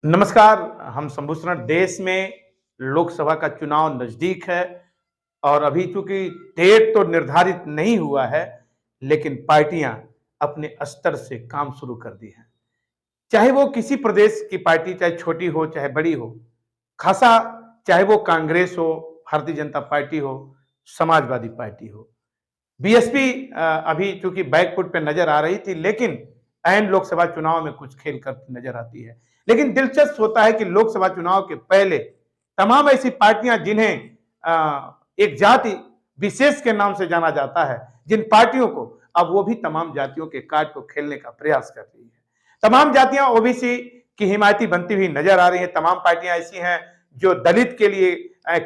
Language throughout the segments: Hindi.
नमस्कार। हम संभूषण देश में लोकसभा का चुनाव नजदीक है और अभी चूंकि डेट तो निर्धारित नहीं हुआ है, लेकिन पार्टियां अपने स्तर से काम शुरू कर दी हैं। चाहे वो किसी प्रदेश की पार्टी, चाहे छोटी हो चाहे बड़ी हो, खासा चाहे वो कांग्रेस हो, भारतीय जनता पार्टी हो, समाजवादी पार्टी हो। बीएसपी अभी चूंकि बैकफुट पे नजर आ रही थी, लेकिन ऐन लोकसभा चुनाव में कुछ खेल करती नजर आती है। लेकिन दिलचस्प होता है कि लोकसभा चुनाव के पहले तमाम ऐसी पार्टियां जिन्हें एक जाति विशेष के नाम से जाना जाता है, जिन पार्टियों को अब वो भी तमाम जातियों के कार्ड को खेलने का प्रयास कर रही है। तमाम जातियां ओबीसी की हिमायती बनती हुई नजर आ रही है। तमाम पार्टियां ऐसी हैं जो दलित के लिए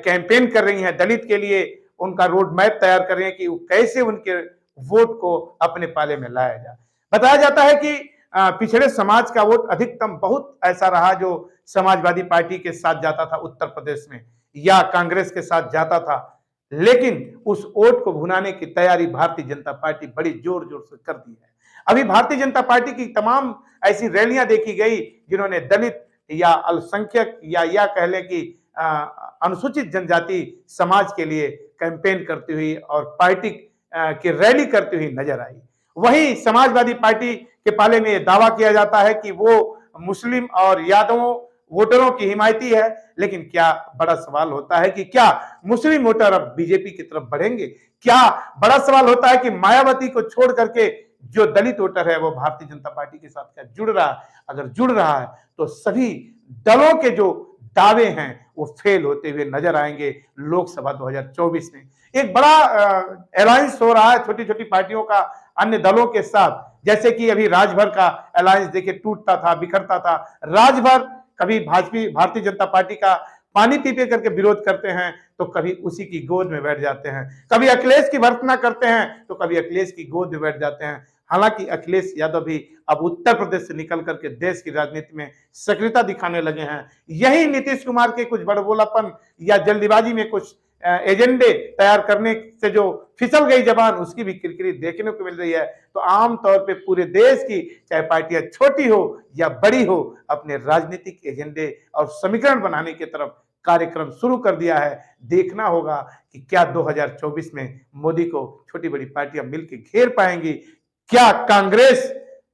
कैंपेन कर रही हैं, दलित के लिए उनका रोड मैप तैयार कर रहे हैं कि कैसे उनके वोट को अपने पाले में लाया जाए। बताया जाता है कि पिछड़े समाज का वोट अधिकतम बहुत ऐसा रहा जो समाजवादी पार्टी के साथ जाता था उत्तर प्रदेश में, या कांग्रेस के साथ जाता था, लेकिन उस वोट को भुनाने की तैयारी भारतीय जनता पार्टी बड़ी जोर जोर से कर दी है। अभी भारतीय जनता पार्टी की तमाम ऐसी रैलियां देखी गई जिन्होंने दलित या अल्पसंख्यक या कह लें कि अनुसूचित जनजाति समाज के लिए कैंपेन करती हुई और पार्टी की रैली करती हुई नजर आई। वहीं समाजवादी पार्टी के पाले में दावा किया जाता है कि वो मुस्लिम और यादवों वोटरों की हिमायती है, लेकिन क्या बड़ा सवाल होता है कि क्या मुस्लिम वोटर अब बीजेपी की तरफ बढ़ेंगे? क्या बड़ा सवाल होता है कि मायावती को छोड़ करके जो दलित वोटर है वो भारतीय जनता पार्टी के साथ क्या जुड़ रहा है? अगर जुड़ रहा है तो सभी दलों के जो दावे हैं वो फेल होते हुए नजर आएंगे लोकसभा 2024 में। एक बड़ा अलायंस हो रहा है छोटी छोटी पार्टियों का अन्य दलों के साथ, जैसे कि अभी राजभर का अलायंस देखिए टूटता था, बिखरता था। राजभर कभी भारतीय जनता पार्टी का पानी पी करके विरोध करते हैं तो कभी उसी की गोद में बैठ जाते हैं, कभी अखिलेश की भर्त्सना करते हैं तो कभी अखिलेश की गोद में बैठ जाते हैं। हालांकि अखिलेश यादव भी अब उत्तर प्रदेश से निकल करके देश की राजनीति में सक्रियता दिखाने लगे हैं। यही नीतीश कुमार के कुछ बड़बोलापन या जल्दीबाजी में कुछ एजेंडे तैयार करने से जो फिसल गई जबान, उसकी भी किरकिरी देखने को मिल रही है। तो आमतौर पे पूरे देश की चाहे पार्टियां छोटी हो या बड़ी हो, अपने राजनीतिक एजेंडे और समीकरण बनाने की तरफ कार्यक्रम शुरू कर दिया है। देखना होगा कि क्या 2024 में मोदी को छोटी बड़ी पार्टियां मिलकर घेर पाएंगी? क्या कांग्रेस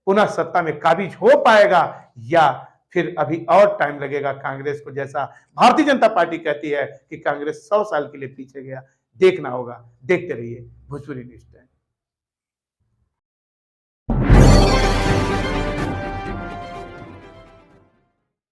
पुनः सत्ता में काबिज हो पाएगा, या फिर अभी और टाइम लगेगा कांग्रेस को, जैसा भारतीय जनता पार्टी कहती है कि कांग्रेस 100 साल के लिए पीछे गया? देखना होगा। देखते रहिए भोजपुरी न्यूज़ टाइम।